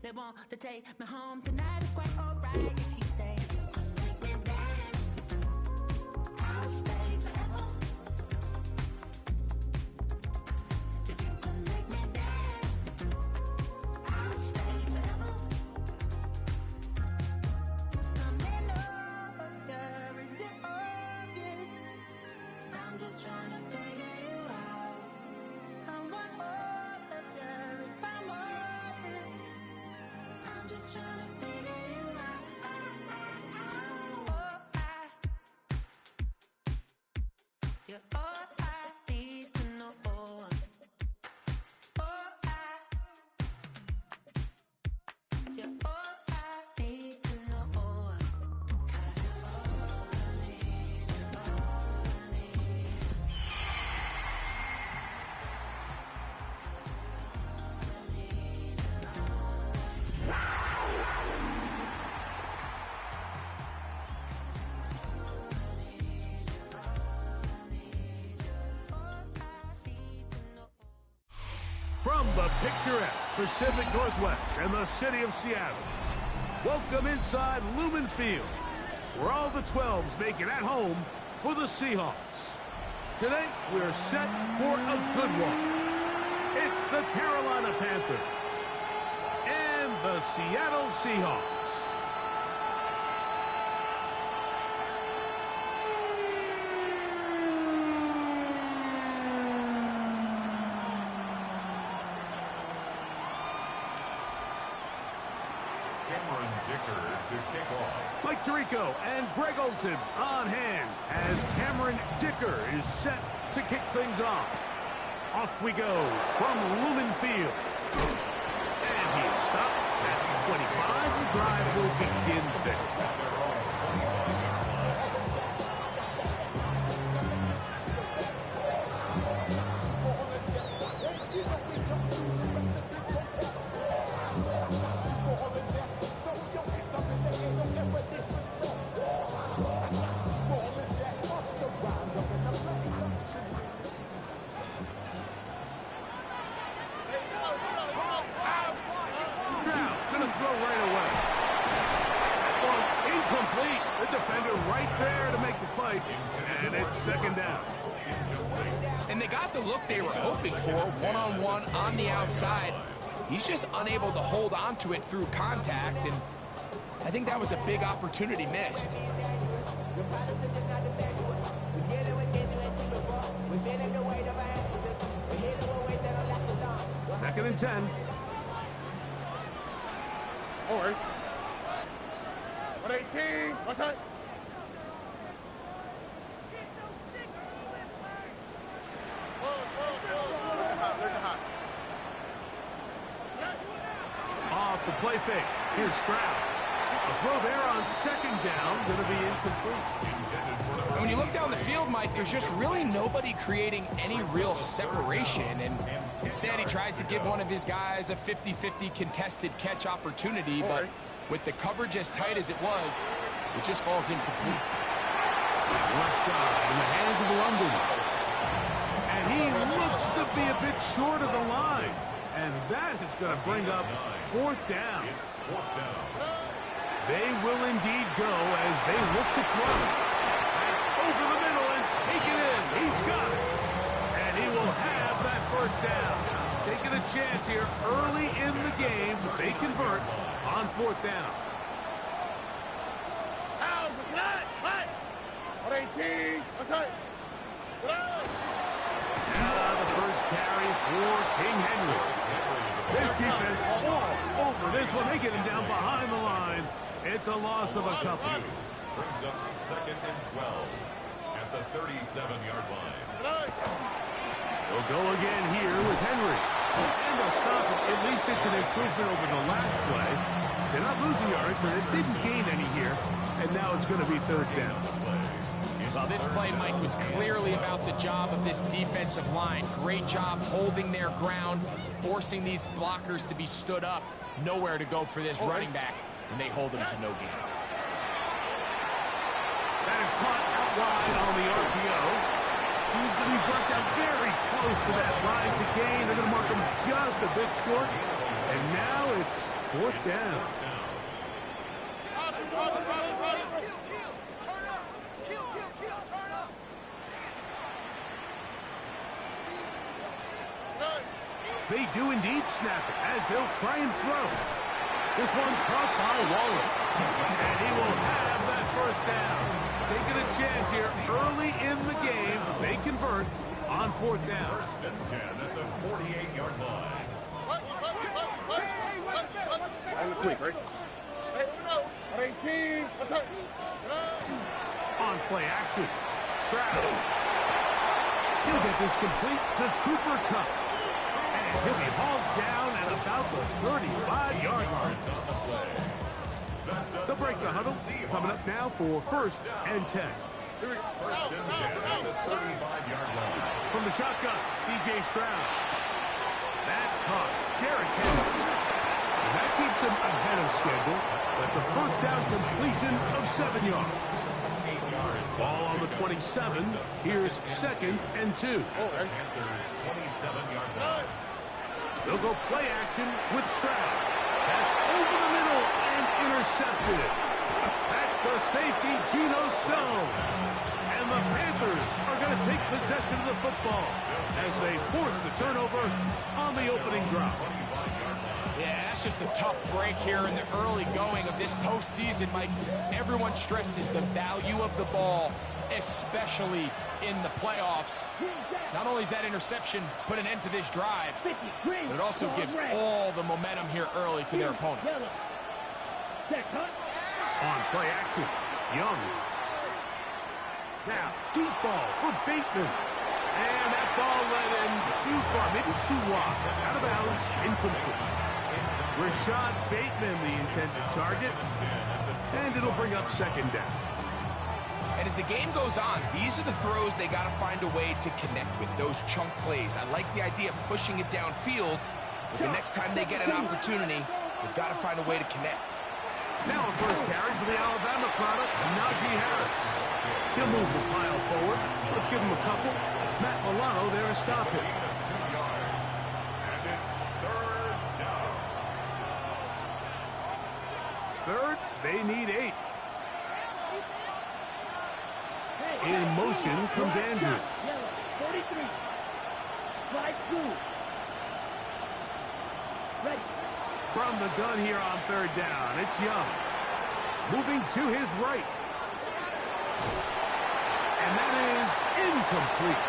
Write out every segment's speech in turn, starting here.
They want to take me home tonight. It's quite alright. She said, if you could make me dance, I'll stay forever. If you could make me dance, I'll stay forever. I'm in love, is it obvious? I'm just trying to figure you out. I want all of you if I'm honest. I'm just trying to figure you out. You're all I need to know. You're all I need to know. 'Cause you're all I need, you're all I need. From the picturesque Pacific Northwest and the city of Seattle, welcome inside Lumen Field, where all the 12s make it at home for the Seahawks. Today, we're set for a good one. It's the Carolina Panthers and the Seattle Seahawks. To kick off. Mike Tirico and Greg Olson on hand as Cameron Dicker is set to kick things off. Off we go from Lumen Field. And he is stopped at 25. The drive will begin there. And it's second down. And they got the look they were hoping for, one-on-one on the outside. He's just unable to hold on to it through contact, and I think that was a big opportunity missed. Second and 10. All right. 118. What's that? Off the play fake. Here's Stroud. A throw there on second down. Going to be incomplete. And when you look down the field, Mike, there's just really nobody creating any real separation. And instead, he tries to give one of his guys a 50-50 contested catch opportunity. But with the coverage as tight as it was, it just falls incomplete. Left side in the hands of London. And he looks to be a bit short of the line. And that is going to bring up fourth down. It's fourth down. They will indeed go as they look to throw. Over the middle and take it in. He's got it. And he will have that first down. Taking a chance here early in the game. They convert on fourth down. 118. What's that? Now the first carry for King Henry. This defense all over this one. They get him down behind the line. It's a loss of a couple. Brings up second and 12 at the 37-yard line. They'll go again here with Henry. And they'll stop it. At least it's an improvement over the last play. They're not losing yards, but it didn't gain any here. And now it's going to be third down. Well, this play, Mike, was clearly about the job of this defensive line. Great job holding their ground, forcing these blockers to be stood up. Nowhere to go for this running back, and they hold him to no gain. That is caught out wide on the RPO. He's going to be brought down very close to that line to gain. They're going to mark him just a bit short. And now it's fourth down. They do indeed snap it as they'll try and throw. This one caught by Waller. And he will have that first down. Taking a chance here early in the game. They convert on fourth down. First and 10 at the 48-yard line. I'm quick, right? Hey, no. 18. What's up? On play action. Stroud. He'll get this complete to Cooper Kupp. And he'll be hauled down at about the 35-yard line. They'll break the huddle. Coming up now for first and 10. First and 10 at the 35-yard line. From the shotgun, C.J. Stroud. That's caught. Derrick Henry. And that keeps him ahead of schedule. That's a first down completion of 7 yards. 8 yards. Ball on the 27. Here's second and 2. Panthers 27-yard line. They'll go play action with Stroud. That's over the middle and intercepted. That's the safety, Geno Stone. And the Panthers are going to take possession of the football as they force the turnover on the opening drop. Yeah, that's just a tough break here in the early going of this postseason, Mike. Everyone stresses the value of the ball, especially in the playoffs. Not only does that interception put an end to this drive, but it also gives all the momentum here early to their opponent. On play action, Young. Now, deep ball for Bateman. And that ball led in too far, maybe too wide. Out of bounds, incomplete. Rashad Bateman, the intended target. And it'll bring up second down. And as the game goes on, these are the throws they got to find a way to connect with, those chunk plays. I like the idea of pushing it downfield, but the next time they get an opportunity, they've got to find a way to connect. Now a first carry for the Alabama product, Najee Harris. He'll move the pile forward. Let's give him a couple. Matt Milano there to stop it. 2 yards. And it's third down. Third, they need 8. In motion comes Andrews. 43. Slide through. Ready. From the gun here on third down, it's Young. Moving to his right. And that is incomplete.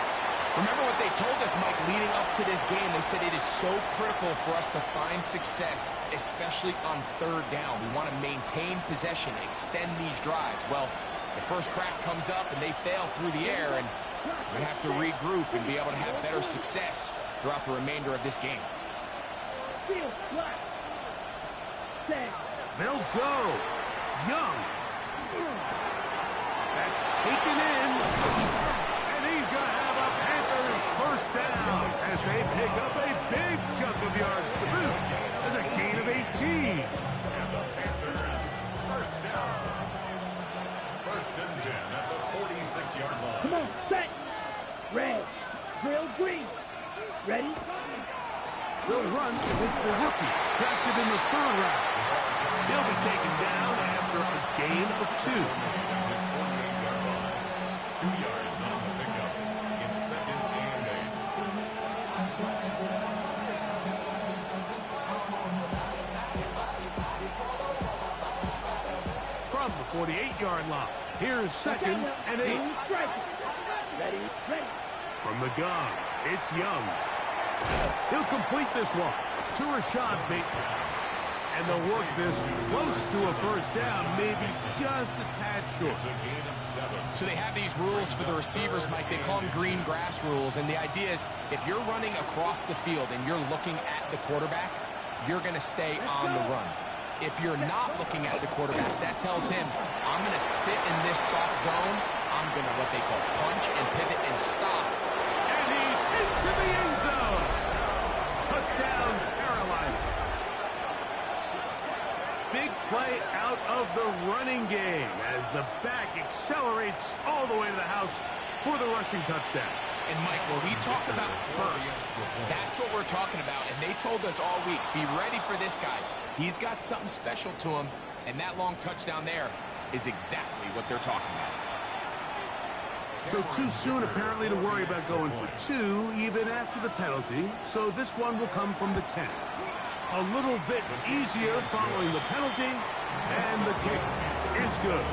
Remember what they told us, Mike, leading up to this game. They said it is so critical for us to find success, especially on third down. We want to maintain possession, extend these drives. Well, the first crack comes up and they fail through the air, and we're going to have to regroup and be able to have better success throughout the remainder of this game. Field flat. Set. They'll go. Young. That's taken in. And he's going to have a Panthers first down as they pick up a big chunk of yards to boot. That's a gain of 18. And the Panthers first down. First and 10 at the 46-yard line. Come on, set. Red. Drill green. Ready? They'll run with the rookie, drafted in the 3rd round. He'll be taken down after a gain of 2. 48-yard line. 2 yards on the pickup. It's second and 8. From the 48-yard line, here's second and 8. Ready, ready. From the gun, it's Young. He'll complete this one to Rashad Bateman. And they'll work this close to a first down, maybe just a tad short. It's a gain of 7. So they have these rules for the receivers, Mike. They call them green grass rules. And the idea is if you're running across the field and you're looking at the quarterback, you're going to stay on the run. If you're not looking at the quarterback, that tells him, I'm going to sit in this soft zone. I'm going to what they call punch and pivot and stop. And he's into the end zone. Touchdown, Carolina. Big play out of the running game as the back accelerates all the way to the house for the rushing touchdown. And, Mike, when we talk about burst, that's what we're talking about. And they told us all week, be ready for this guy. He's got something special to him, and that long touchdown there is exactly what they're talking about. So too soon, apparently, to worry about going for two, even after the penalty. So this one will come from the 10. A little bit easier following the penalty, and the kick is good.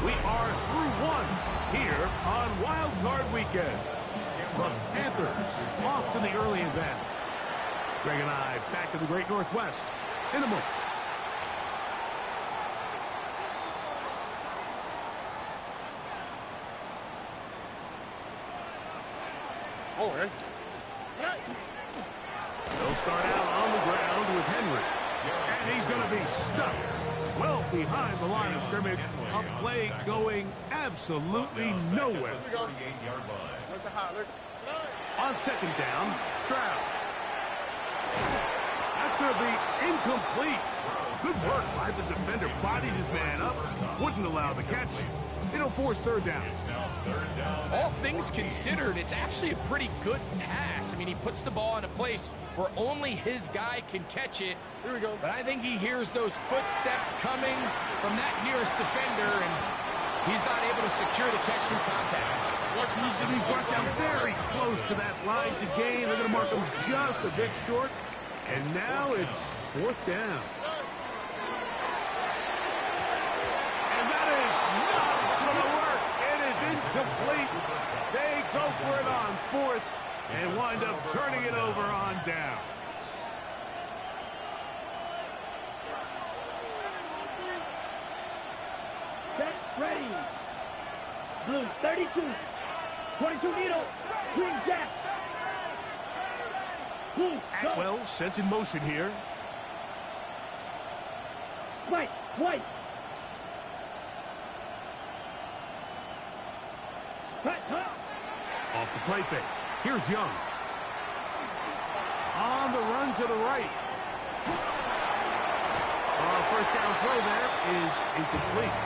We are through one here on Wild Card Weekend. The Panthers off to the early advantage. Greg and I back to the Great Northwest in a moment. Oh, right. They'll start out on the ground with Henry. And he's going to be stuck well behind the line of scrimmage. A play going absolutely nowhere. Look the hot, look. On second down, Stroud. That's going to be incomplete. Good work by the defender. Bodied his man up. Wouldn't allow the catch. It'll force third down. All things considered, it's actually a pretty good pass. I mean, he puts the ball in a place where only his guy can catch it. Here we go. But I think he hears those footsteps coming from that nearest defender, and he's not able to secure the catch through contact. He's going to be brought down very close to that line to gain. They're going to mark him just a bit short. And now it's fourth down. And that is not going to work. It is incomplete. They go for it on fourth and wind up turning it over on down. Set, ready. Blue, 32. 22 needle. Green jack. Blue, go. Atwell sent in motion here. White, white. Hut. Off the play fake. Here's Young. On the run to the right. First down throw there is incomplete.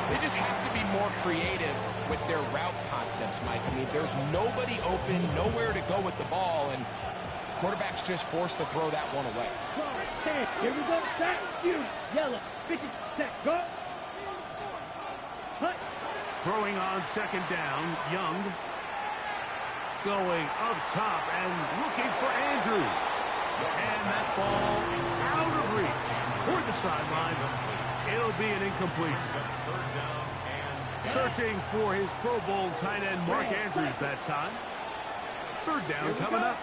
They just have to be more creative with their route concepts, Mike. I mean, there's nobody open, nowhere to go with the ball, and quarterback's just forced to throw that one away. Hey, here we go. Set, you, yellow, 50, set, go. Hut. Throwing on second down, Young. Going up top and looking for Andrews. And that ball out of reach toward the sideline. It'll be an incompletion. Searching for his Pro Bowl tight end Mark Andrews that time. Third down coming up.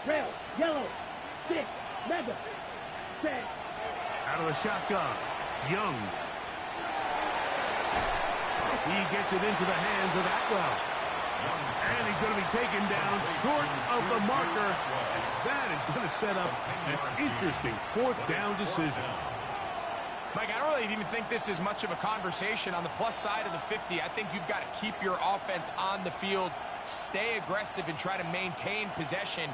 Rail, yellow, 6, mega, set. Out of the shotgun, Young. He gets it into the hands of Atwell. And he's going to be taken down short of the marker. And that is going to set up an interesting fourth down decision. Mike, I don't really even think this is much of a conversation. On the plus side of the 50, I think you've got to keep your offense on the field, stay aggressive, and try to maintain possession.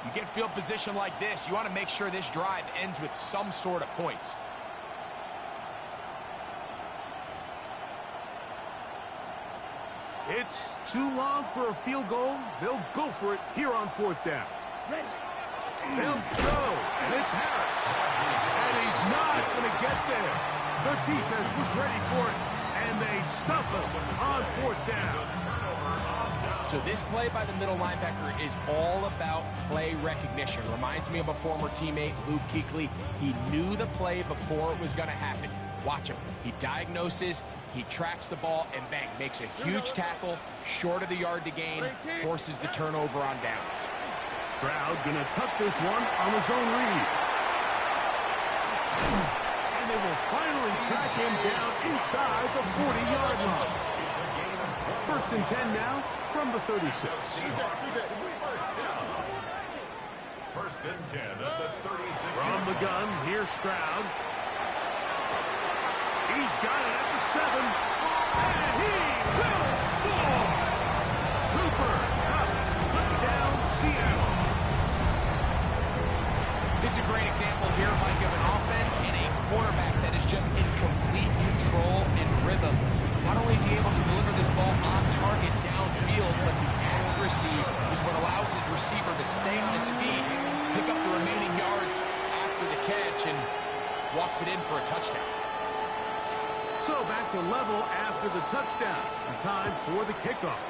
You get field position like this, you want to make sure this drive ends with some sort of points. It's too long for a field goal. They'll go for it here on fourth down. Ready. They'll go, and it's Harris. And he's not going to get there. The defense was ready for it, and they stuff him on fourth down. So this play by the middle linebacker is all about play recognition. Reminds me of a former teammate, Luke Kuechly. He knew the play before it was going to happen. Watch him. He diagnoses, he tracks the ball, and bang, makes a huge tackle, short of the yard to gain, forces the turnover on downs. Stroud going to tuck this one on the zone read. And they will finally track him down inside the 40-yard line. First and 10 now from the 36. First and 10 at the 36. From the gun, here's Stroud. He's got it at the 7. And he will score! Cooper Kupp, touchdown Seattle. This is a great example here, Mike, of an offense and a quarterback that is just in complete control and rhythm. Not only is he able to deliver this ball on target downfield, but the accuracy is what allows his receiver to stay on his feet, pick up the remaining yards after the catch, and walks it in for a touchdown. So back to level after the touchdown. And time for the kickoff.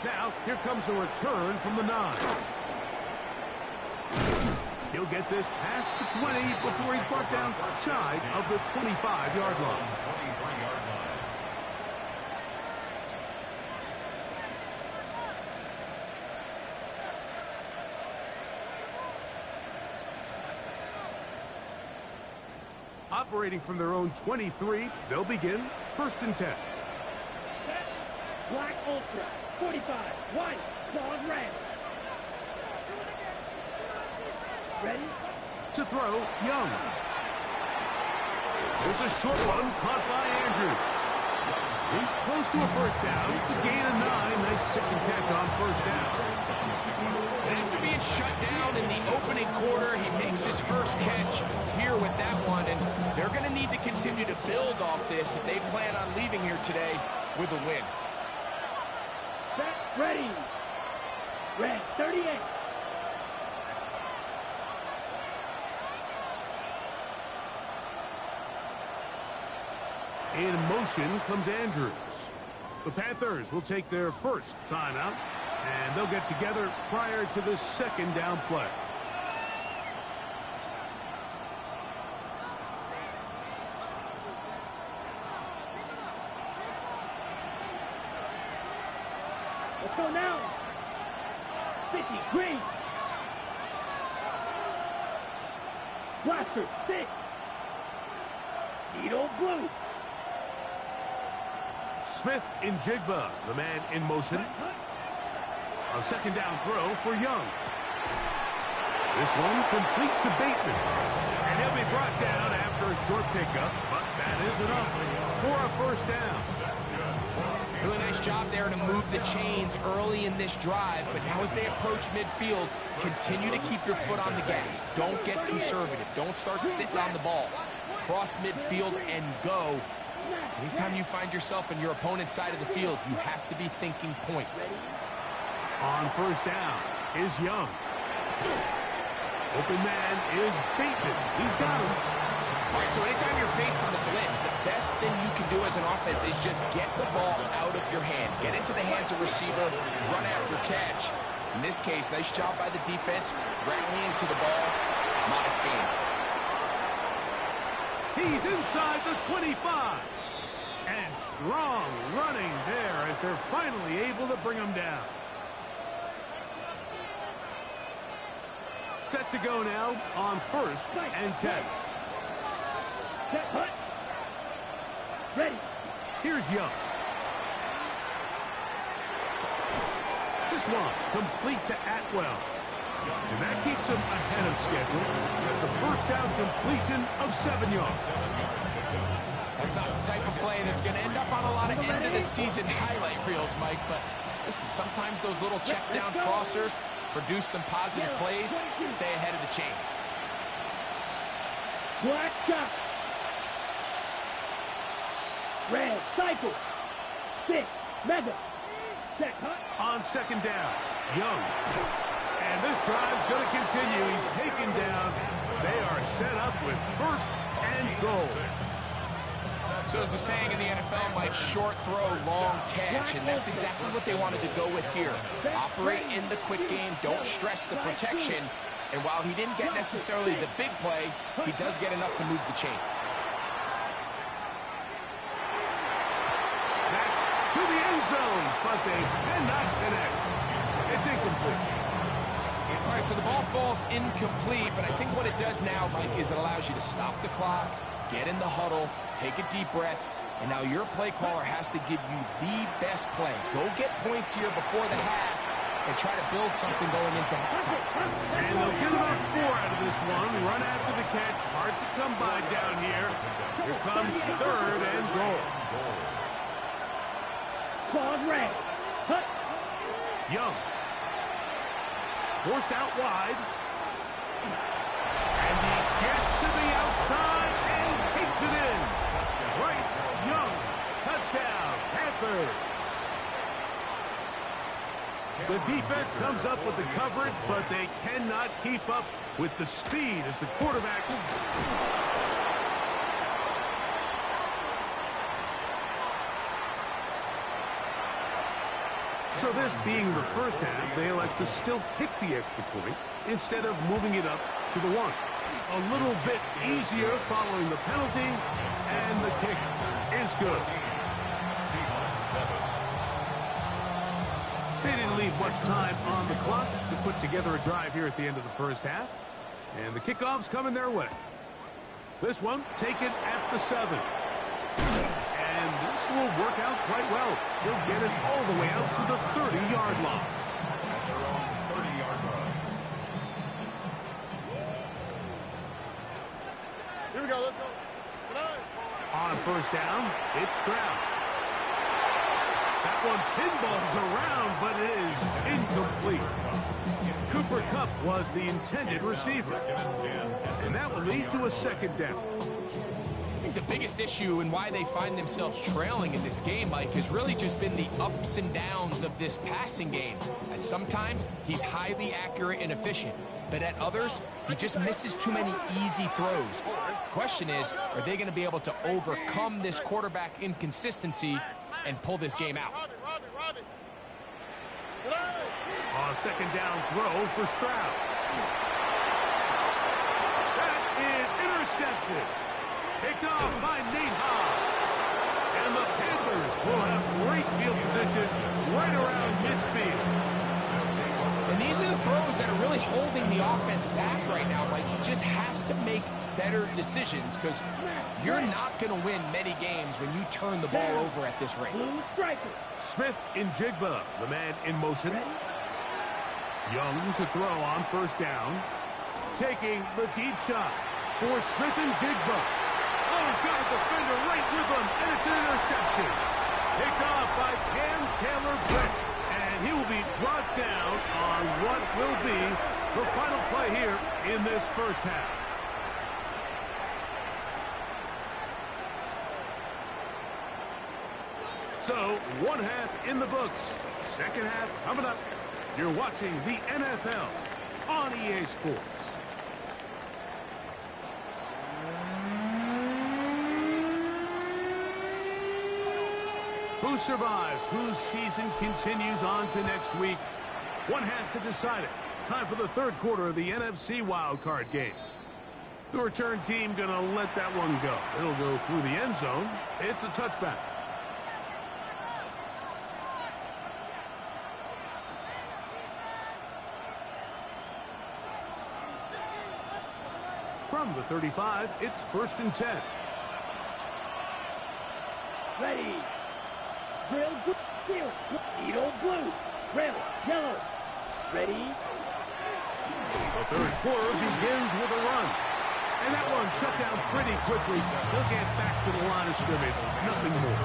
Now, here comes a return from the 9. He'll get this past the 20 before he's brought down shy of the 25-yard line. Operating from their own 23, they'll begin 1st and 10. Black Ultra, 45, white, claws red. Ready? To throw, Young. There's a short one caught by Andrews. He's close to a 1st down. To gain a 9. Nice pitch and catch on 1st down. And after being shut down in the opening quarter, he makes his first catch here with that one. And they're going to need to continue to build off this if they plan on leaving here today with a win. Set, ready. Red, 38. In motion comes Andrews. The Panthers will take their first timeout, and they'll get together prior to the 2nd down play. Let's go now. 50, green. Blaster, 6. Needle, blue. Smith in Jigba, the man in motion. A 2nd down throw for Young. This one complete to Bateman. And he'll be brought down after a short pickup, but that is enough for a 1st down. Really nice job there to move the chains early in this drive, but now as they approach midfield, continue to keep your foot on the gas. Don't get conservative. Don't start sitting on the ball. Cross midfield and go. Anytime you find yourself on your opponent's side of the field, you have to be thinking points. On 1st down is Young. Open man is Bateman. He's got him. All right, so anytime you're facing the blitz, the best thing you can do as an offense is just get the ball out of your hand. Get into the hands of receiver, run after catch. In this case, nice job by the defense, rallying to the ball. Modest gain. He's inside the 25. And strong running there as they're finally able to bring him down. Set to go now on 1st and 10. Set, hut. Ready. Here's Young. This one complete to Atwell. And that keeps him ahead of schedule. That's a 1st down completion of 7 yards. That's not the type of play that's going to end up on a lot of end-of-the-season highlight reels, Mike. But listen, sometimes those little check-down crossers produce some positive plays. Stay ahead of the chains. Black shot. Red, cycle. 6, mega. Check, hut. On 2nd down, Young. And this drive's going to continue. He's taken down. They are set up with 1st and goal. So as a saying in the NFL, Mike, short throw, long catch, and that's exactly what they wanted to go with here. Operate in the quick game, don't stress the protection, and while he didn't get necessarily the big play, he does get enough to move the chains. That's to the end zone, but they cannot connect. It's incomplete. All right, so the ball falls incomplete, but I think what it does now, Mike, is it allows you to stop the clock, get in the huddle, take a deep breath, and now your play caller has to give you the best play. Go get points here before the half and try to build something going into halftime. And they'll get about 4 out of this one. Run after the catch. Hard to come by down here. Here comes 3rd and goal. Claws red. Hut. Young. Forced out wide. And he gets to the outside and takes it in. Panthers. The defense comes up with the coverage, but they cannot keep up with the speed as the quarterback. So this being the first half, they elect to still kick the extra point instead of moving it up to the 1. A little bit easier following the penalty, and the kick is good. Seahawks 7. They didn't leave much time on the clock to put together a drive here at the end of the first half, and the kickoff's coming their way. This one taken at the 7. And this will work out quite well. He'll get it all the way out to the 30-yard line. Their own 30-yard line. Here we go, let's go. On first down, it's Stroud. That one pinballs around, but it is incomplete. Cooper Kupp was the intended receiver. And that will lead to a second down. I think the biggest issue and why they find themselves trailing in this game, Mike, has really just been the ups and downs of this passing game. At sometimes, he's highly accurate and efficient, but at others, he just misses too many easy throws. The question is, are they going to be able to overcome this quarterback inconsistency and pull this game out? A second down throw for Stroud. That is intercepted. Picked off by Nate Hobbs. And the Panthers will have great field position right around midfield. And these are the throws that are really holding the offense back right now. Like, he just has to make better decisions because you're not going to win many games when you turn the ball over at this rate. Smith in Jigba, the man in motion. Young to throw on first down. Taking the deep shot for Smith and Jigba. Oh, he's got a defender right with him, and it's an interception. Picked off by Cam Taylor-Britt, and he will be brought down on what will be the final play here in this first half. So, one half in the books. Second half coming up. You're watching the NFL on EA Sports. Who survives? Whose season continues on to next week? One half to decide it. Time for the third quarter of the NFC WildCard game. The return team going to let that one go. It'll go through the end zone. It's a touchback. From the 35, it's 1st and 10. Ready. Grill, steel, Edo blue, red, yellow. Ready. The third quarter begins with a run. And that one shut down pretty quickly. He'll get back to the line of scrimmage. Nothing more.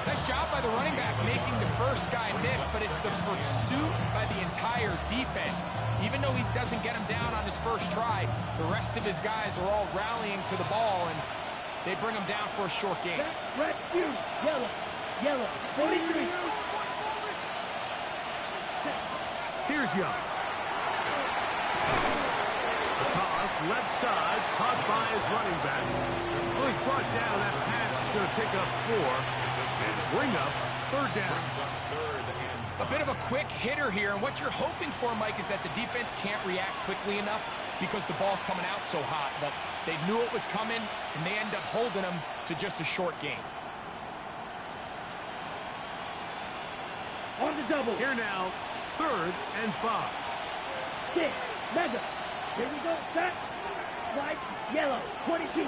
Nice job by the running back making the first guy miss, but it's the pursuit by the entire defense. Even though he doesn't get him down on his first try, the rest of his guys are all rallying to the ball, and they bring him down for a short game. Red, yellow, yellow, 43. Here's Young. The toss, left side, caught by his running back. Well, he's brought down. That pass is going to pick up 4 and bring up third down. A bit of a quick hitter here, and what you're hoping for, Mike, is that the defense can't react quickly enough because the ball's coming out so hot. But they knew it was coming, and they end up holding them to just a short game. On the double. Here now, 3rd and 5. 6, mega. Here we go, set. White, yellow, 22.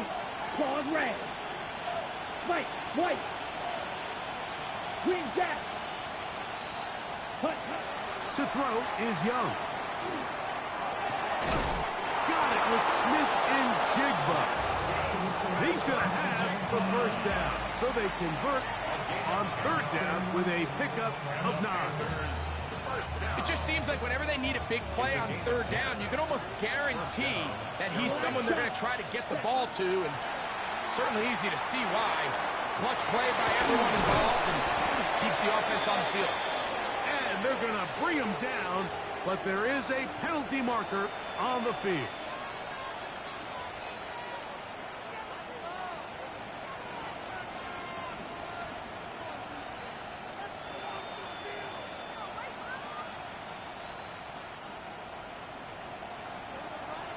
Claws red. White. Green jack. Hut. To throw is Young. Got it with Smith and Jigba. He's going to have the first down. So they convert on 3rd down with a pickup of 9. It just seems like whenever they need a big play on 3rd down, you can almost guarantee that he's someone they're going to try to get the ball to, and certainly easy to see why. clutch play by everyone involved and keeps the offense on the field. And they're going to bring him down, but there is a penalty marker on the field.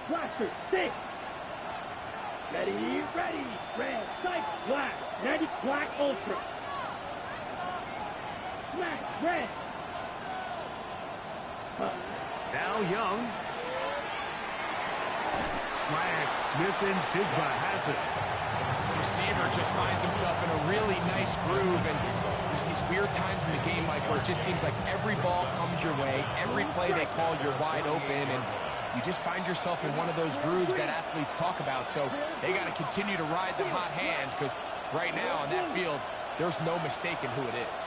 Blaster, stick. Ready, ready. Red, sight, black. 90, black, ultra. Smack, red. Now Young. Slant, Smith and Jigba has it. The receiver just finds himself in a really nice groove, and there's these weird times in the game, Mike, where it just seems like every ball comes your way, every play they call, you're wide open, and you just find yourself in one of those grooves that athletes talk about. So they got to continue to ride the hot hand, because right now on that field, there's no mistaking who it is.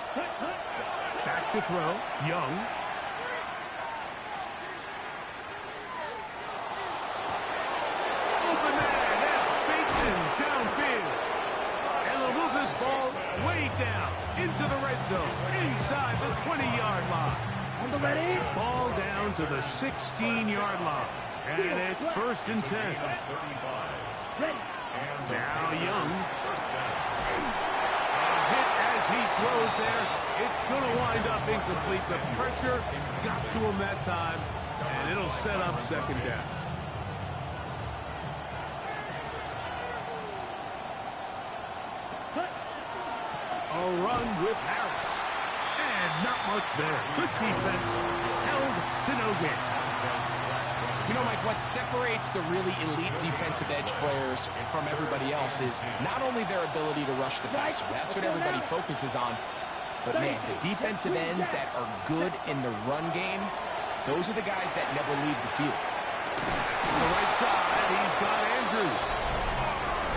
Back to throw, Young. Open man, that's Bateson downfield. And they'll move this ball way down into the red zone, inside the 20-yard line. On the ready. Ball down to the 16-yard line. And it's 1st and 10. Ready. Now Young. Hit as he throws there. It's going to wind up incomplete. The pressure got to him that time, and it'll set up 2nd down. A run with Harris. And not much there. Good defense. Held to no gain. You know, Mike, what separates the really elite defensive edge players from everybody else is not only their ability to rush the passer. That's what everybody focuses on. But, man, the defensive ends that are good in the run game, those are the guys that never leave the field. To the right side, he's got Andrews.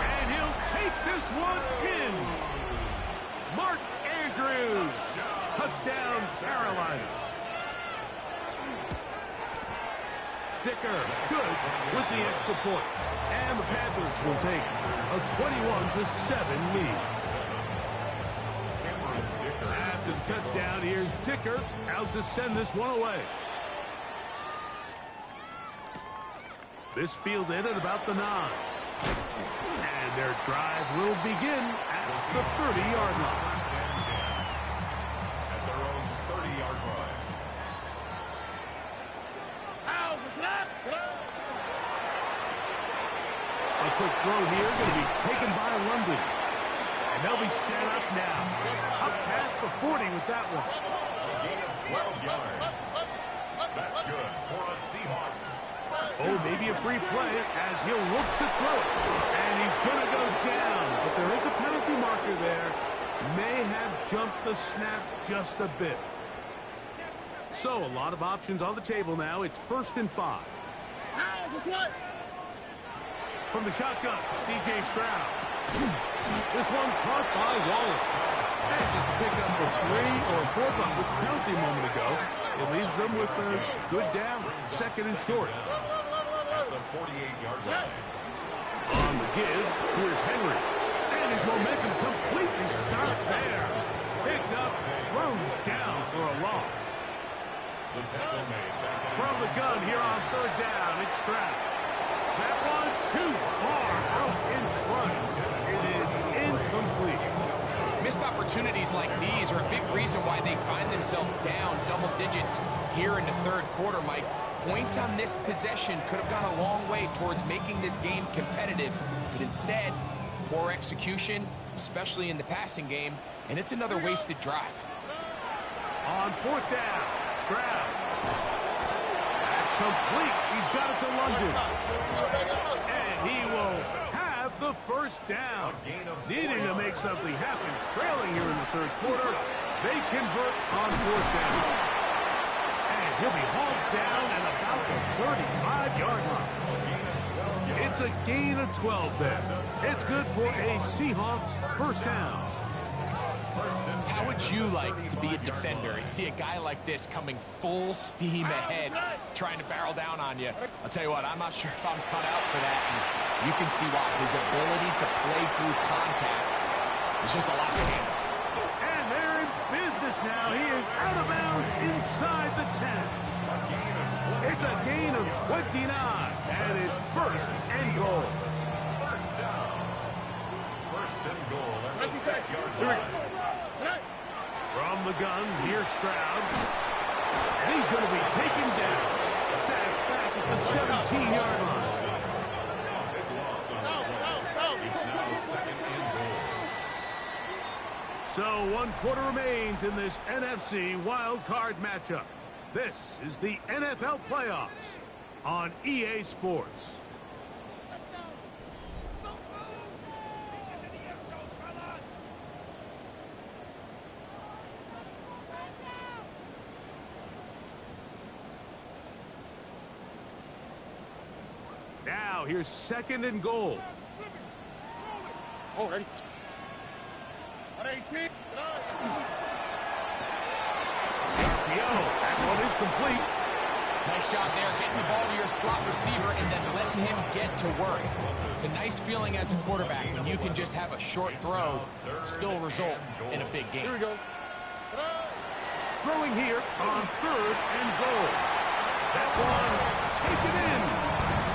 And he'll take this one in. Mark Andrews. Touchdown, Carolina. Dicker, good with the extra point. And the Panthers will take a 21-7 lead. After the touchdown, here's Dicker out to send this one away. This fielded at about the 9. And their drive will begin at the 30-yard line. At their own 30-yard line. A quick throw here going to be taken by London. And they'll be set up now. Up past the 40 with that one. A gain of 12 yards. That's good for a Seahawks. Oh, maybe a free play as he'll look to throw it. And he's going to go down. But there is a penalty marker there. May have jumped the snap just a bit. So a lot of options on the table now. It's 1st and 5. From the shotgun, C.J. Stroud. This one caught by Wallace. And just picked up a 3 or 4 buck with the penalty a moment ago. It leaves them with a good down, 2nd and short. At the 48-yard line. On the give, here's Henry. And his momentum completely stopped there. Picked up, thrown down for a loss. The tackle made back at From the gun here on 3rd down, it's Stroud. That one too far out in front. It is incomplete. Missed opportunities like these are a big reason why they find themselves down double digits here in the 3rd quarter, Mike. Points on this possession could have gone a long way towards making this game competitive, but instead, poor execution, especially in the passing game, and it's another wasted drive. On 4th down, Stroud. That's complete. He's got it to London. And he will have the 1st down. Needing to make something happen, trailing here in the 3rd quarter. They convert on 4th down. And he'll be hauled down at about the 35-yard line. It's a gain of 12 there. It's good for a Seahawks 1st down. How would you like to be a defender and see a guy like this coming full steam ahead, trying to barrel down on you? I'll tell you what, I'm not sure if I'm cut out for that. And you can see why. His ability to play through contact It's just a lot to handle. And they're in business now. He is out of bounds inside the 10. It's a gain of 29, and it's first and goal. First down. First and goal at the 6-yard line. From the gun, here's Stroud. And he's going to be taken down. Sacked back at the 17-yard line. Big loss on this one. It's now second and goal. So 1 quarter remains in this NFC wildcard matchup. This is the NFL playoffs on EA Sports. Now here's second and goal. Oh, ready. At 18. That one is complete. Nice job there, getting the ball to your slot receiver and then letting him get to work. It's a nice feeling as a quarterback when you can just have a short throw, still result in a big game. Here we go. Throwing here on third and goal. That one taken in.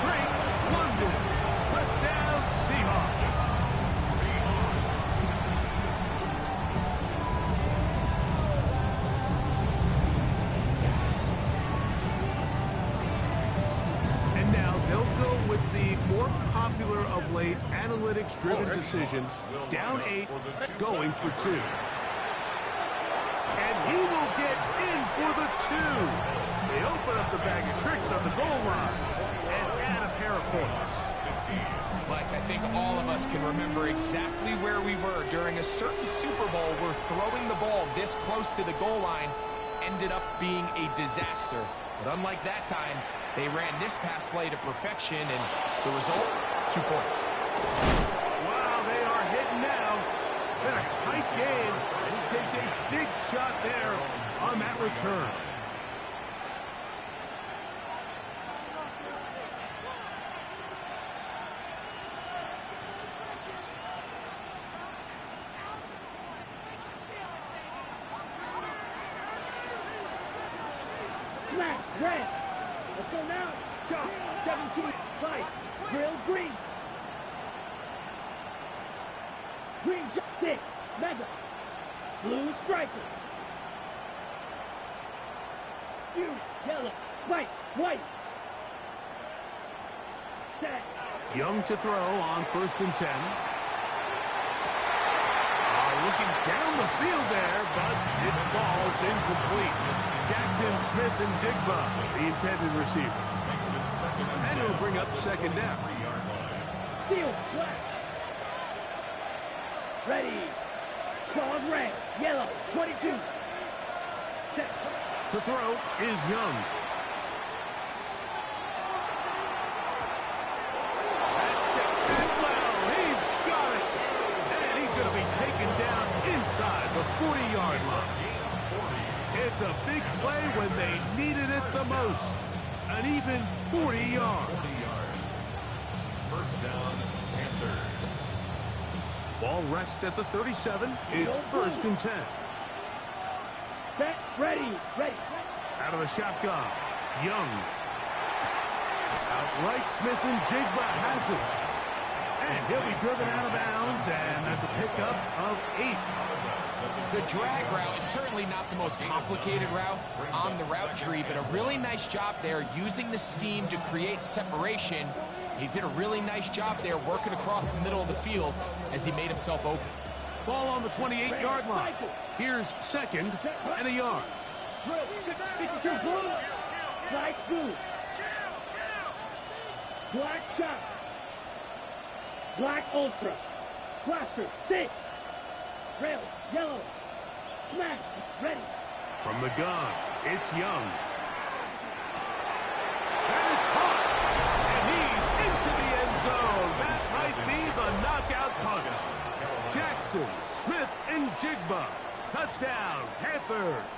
Drake London. Touchdown Seahawks. And now they'll go with the more popular of late analytics-driven decisions. Down 8, going for 2. And he will get in for the 2. They open up the bag of tricks on the goal line and add a pair of points. Mike, I think all of us can remember exactly where we were during a certain Super Bowl where throwing the ball this close to the goal line ended up being a disaster. But unlike that time, they ran this pass play to perfection, and the result, 2 points. Wow, they are hitting now. Been a tight game, and he takes a big shot there on that return. Smash, red. Let's go now. Chop, 17, slice, grill, green. Green, 6, mega. Blue, striker. Huge, yellow, white, white. Set. Young to throw on first and 10. Looking down the field there, but it falls incomplete. Jackson, Smith, and Jigba, the intended receiver. And it'll bring up second down. Field, flat. Ready. Claws red, yellow, 22. Set. To throw is Young. Inside the 40-yard line. It's a big play when they needed it the most. An even 40 yards. First down, Panthers. Ball rests at the 37. It's first and 10. Set, ready, ready. Out of the shotgun, Young. Outright, Smith and Jigba has it. And he'll be driven out of bounds, and that's a pickup of 8. The drag route is certainly not the most complicated route on the route tree, but a really nice job there using the scheme to create separation. He did a really nice job there working across the middle of the field as he made himself open. Ball on the 28-yard line. Here's second and a yard. 52 blue, black blue. Black shot. Black ultra. Blaster, 6. Rail, yellow. Smash, ready. From the gun, it's Young. That is caught. And he's into the end zone. That might be the knockout punch. Jackson, Smith, and Jigba. Touchdown, Panthers.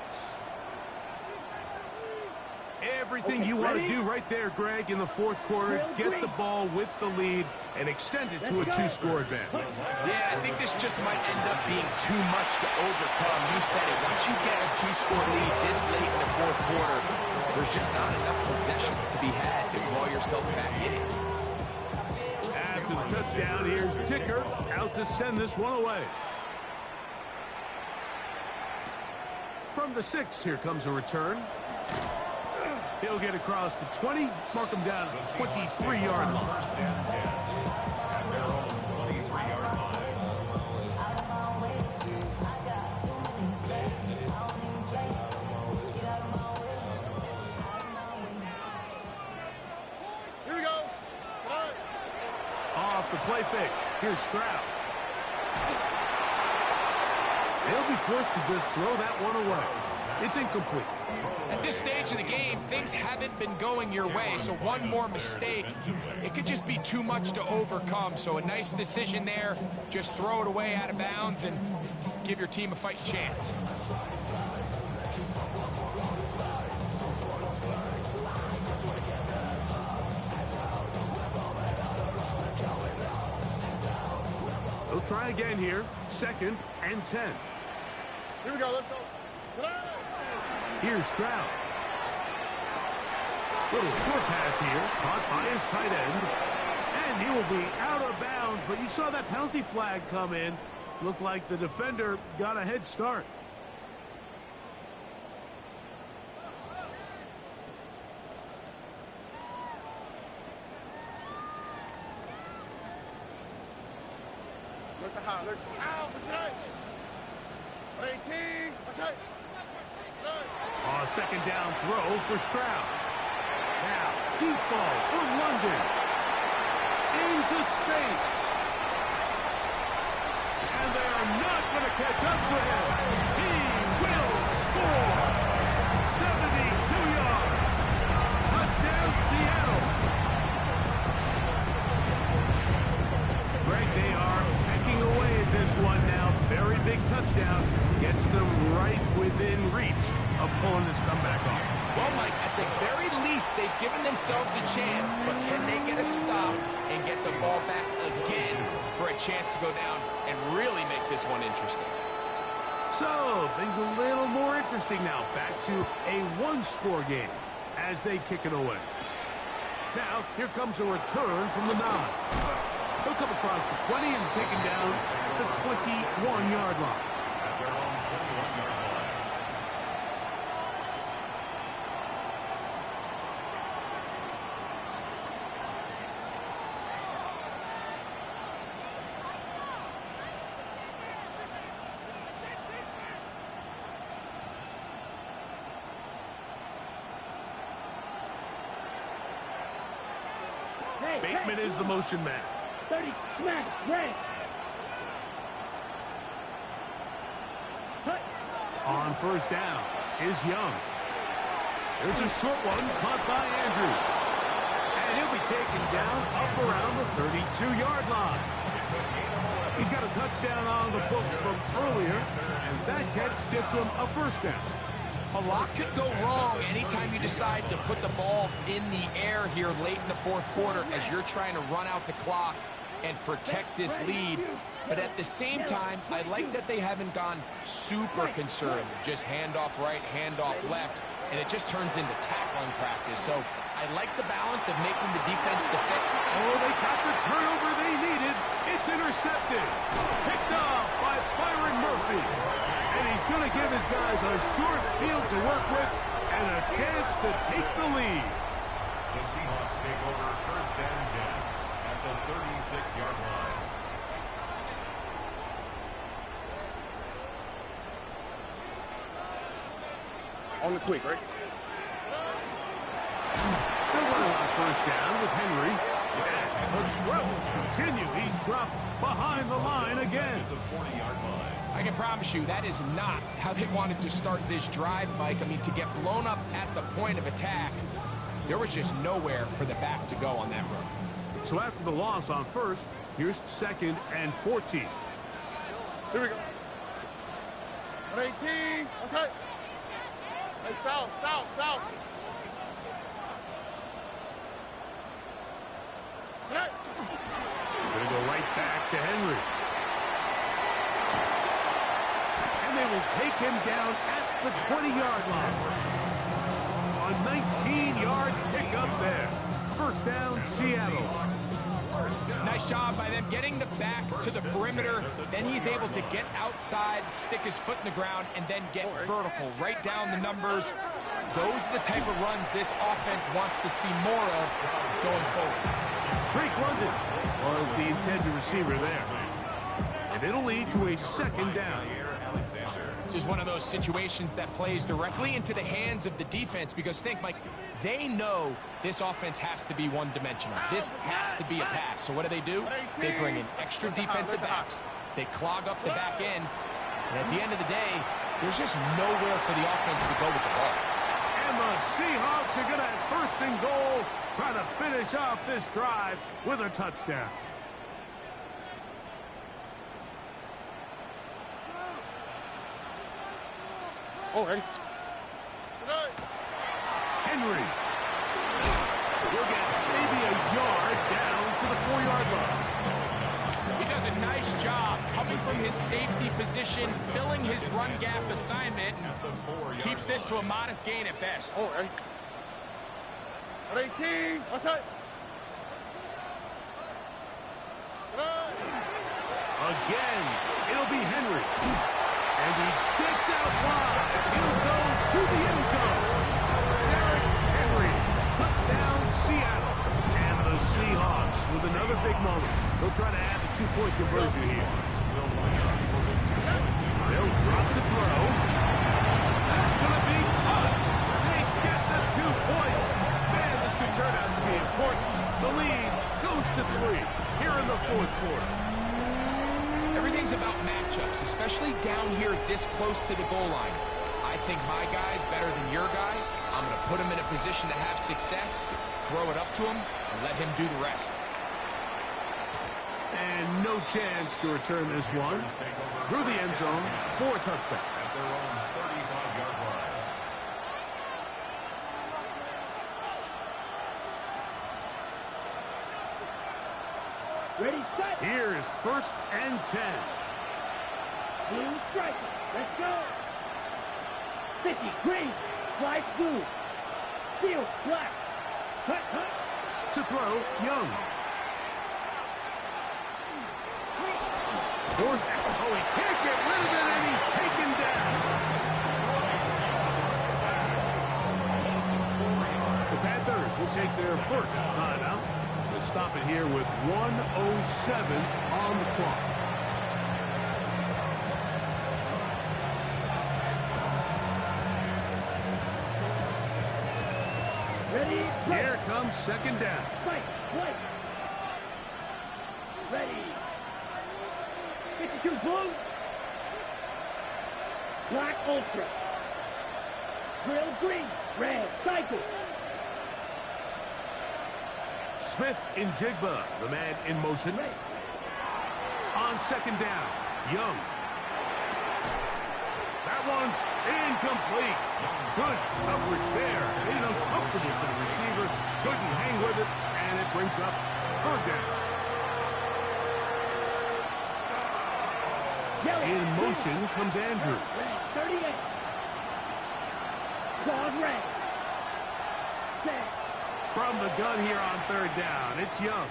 Everything Okay, you want to ready? do right there, Greg, in the fourth quarter. Real Get quick. the ball with the lead and extend it to a Let's go. two-score advantage. Yeah, I think this just might end up being too much to overcome. You said it. Once you get a two-score lead this late in the fourth quarter, there's just not enough possessions to be had to claw yourself back in it. After the touchdown, here's Dicker out to send this one away. From the 6, here comes a return. He'll get across the 20, mark him down at the 23-yard line. First and 10 at their own 23-yard line. Here we go. Come on. Off the play fake. Here's Stroud. They'll be forced to just throw that one away. It's incomplete. At this stage of the game, things haven't been going your way, so one more mistake, it could just be too much to overcome. So a nice decision there. Just throw it away out of bounds and give your team a fighting chance. They'll try again here. 2nd and 10. Here we go. Let's go. Come on. Here's Stroud. Little short pass here, caught by his tight end. And he will be out of bounds, but you saw that penalty flag come in. Looked like the defender got a head start. Look the high. Look. Ow. That's right. 18. That's right. Second down throw for Stroud. Now, deep ball for London. Into space. And they are not going to catch up to him. He will score. 72 yards. Touchdown, Seattle. Greg, they are pecking away at this one now. Very big touchdown. Gets them right within reach of pulling this comeback off. Well, Mike, at the very least, they've given themselves a chance, but can they get a stop and get the ball back again for a chance to go down and really make this one interesting? So, things a little more interesting now. Back to a one-score game as they kick it away. Now, here comes a return from the 9. He'll come across the 20 and taken down at the 21-yard line. At their own 21-yard line. Hey, Bateman is the motion man. 30 smash, red. Hut. On first down is Young. There's a short one caught by Andrews. And he'll be taken down up around the 32-yard line. He's got a touchdown on the books from earlier, and that catch gets him a first down. A lot could go wrong anytime you decide to put the ball in the air here late in the fourth quarter as you're trying to run out the clock and protect this lead. But at the same time, I like that they haven't gone super conservative. Just handoff right, handoff left, and it just turns into tackling practice. So I like the balance of making the defense defend. Oh, they got the turnover they needed. It's intercepted. Picked off by Byron Murphy. And he's going to give his guys a short field to work with and a chance to take the lead. The Seahawks take over first and 10 at the 36-yard line. On the quick, right? They're running on first down with Henry. And the struggles continue. He's dropped behind the line again. The 40-yard line. I can promise you that is not how they wanted to start this drive, Mike. I mean, to get blown up at the point of attack, there was just nowhere for the back to go on that run. So after the loss on first, here's 2nd and 14. Here we go. 18. That's it. Hey, south. Gonna go right back to Henry. And they will take him down at the 20-yard line. A 19-yard pickup there. First down, Seattle. Nice job by them getting the back to the perimeter. Then he's able to get outside, stick his foot in the ground, and then get vertical. Right down the numbers. Those are the type of runs this offense wants to see more of going forward. Drake London was the intended receiver there. And it'll lead to a second down. This is one of those situations that plays directly into the hands of the defense because think, Mike, they know this offense has to be one-dimensional. This has to be a pass. So what do? They bring in extra defensive backs. They clog up the back end. And at the end of the day, there's just nowhere for the offense to go with the ball. And the Seahawks are going to have first and goal, trying to finish off this drive with a touchdown. Ready? Henry will get maybe a yard down to the 4-yard line. He does a nice job coming from his safety position, filling his run gap assignment, and keeps this to a modest gain at best. Ready? 18. Outside. Again, it'll be Henry. And he gets out wide. He'll go to the end zone. Derrick Henry, touchdown Seattle. And the Seahawks with another big moment. They'll try to add the 2-point conversion here. They'll drop the throw. That's going to be caught. They get the 2 points. Man, this could turn out to be important. The lead goes to 3 here in the fourth quarter. Everything's about matchups, especially down here this close to the goal line. I think my guy's better than your guy. I'm going to put him in a position to have success, throw it up to him, and let him do the rest. And no chance to return this one. Through the end zone for a touchdown. At their own 35-yard line. Ready, set. Here's first and 10. Blue striker. Let's go. 50, green, white, blue. Steel, black. Cut. To throw, Young. Forced. Oh, he can't get rid of it, and he's taken down. The Panthers will take their first timeout. They'll stop it here with 1:07 on the clock. Ready, right. Here comes second down. Fight, white. Ready. 52 blue. Black ultra. Grill green. Red cycle. Smith in Jigba, the man in motion. Ready. On second down, Young. That one's incomplete. Good coverage there. Made it uncomfortable for the receiver. Couldn't hang with it, and it brings up third down. Yellow. In motion comes Andrews. Red, 38. Dog red. Set. From the gun here on third down, it's Young.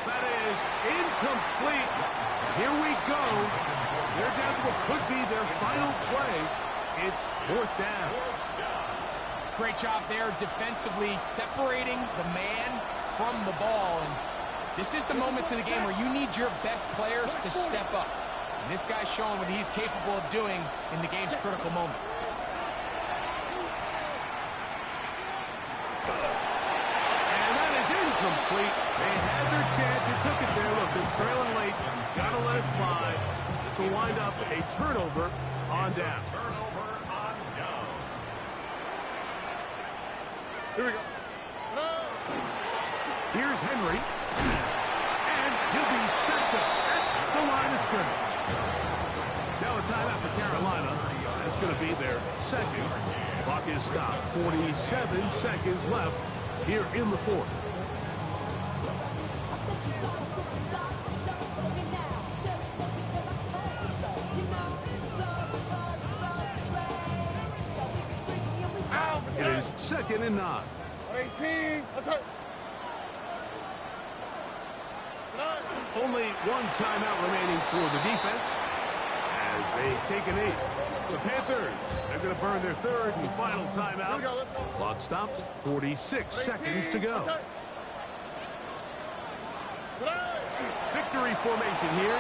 That is incomplete. Here we go. They're down to what could be their final play. It's fourth down. Great job there defensively, separating the man from the ball. And this is the moments in the game where you need your best players to step up. And this guy's showing what he's capable of doing in the game's critical moment. And that is incomplete. They had their chance. They took it there. Look, they're trailing late. Gotta let it fly. This will wind up a turnover on down. Turnover on downs. Here we go. Here's Henry. And he'll be stepped up at the line of scrimmage. Now a timeout for Carolina. That's going to be their second. Clock is stopped. 47 seconds left here in the fourth. It is 2nd and 9. 18. Let's hurt. Only one timeout remaining for the defense as they take a knee. The Panthers, they're going to burn their 3rd and final timeout. Clock stops, 46 seconds to go. Victory formation here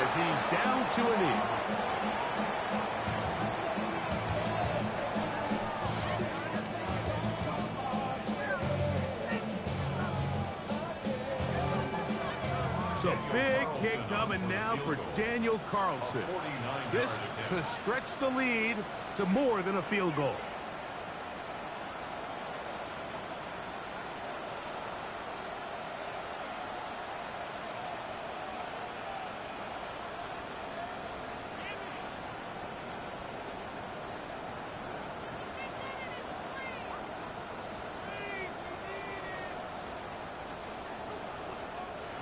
as he's down to a knee. So big kick coming now for Daniel Carlson. This to stretch the lead to more than a field goal.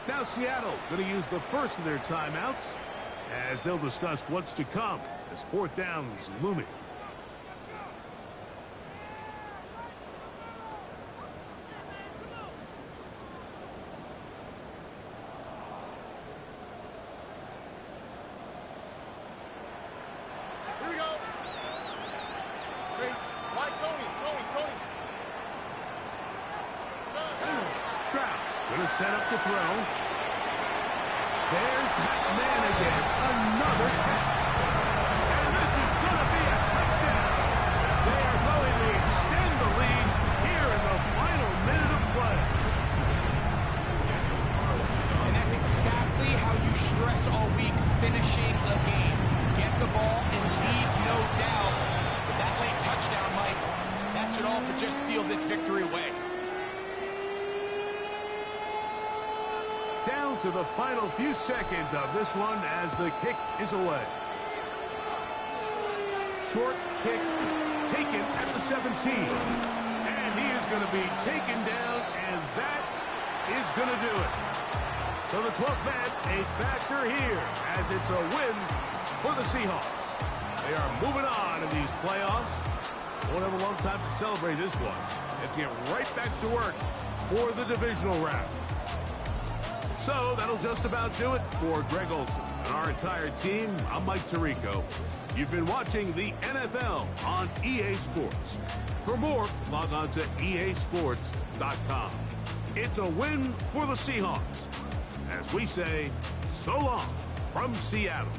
Now Seattle going to use the first of their timeouts as they'll discuss what's to come as 4th down is looming. Here we go. Hey, why Tony? Stroud going to set up the throw. There's that man again. Another catch. And this is going to be a touchdown. They are going to extend the lead here in the final minute of play. And that's exactly how you stress all week finishing a game. Get the ball and leave no doubt. But that late touchdown, Mike, that should all but just seal this victory away. Down to the final few seconds of this one as the kick is away. Short kick taken at the 17. And he is going to be taken down, and that is going to do it. So the 12th man, a factor here as it's a win for the Seahawks. They are moving on in these playoffs. Won't have a long time to celebrate this one. Let's get right back to work for the divisional round. So that'll just about do it for Greg Olson and our entire team. I'm Mike Tirico. You've been watching the NFL on EA Sports. For more, log on to easports.com. It's a win for the Seahawks. As we say, so long from Seattle.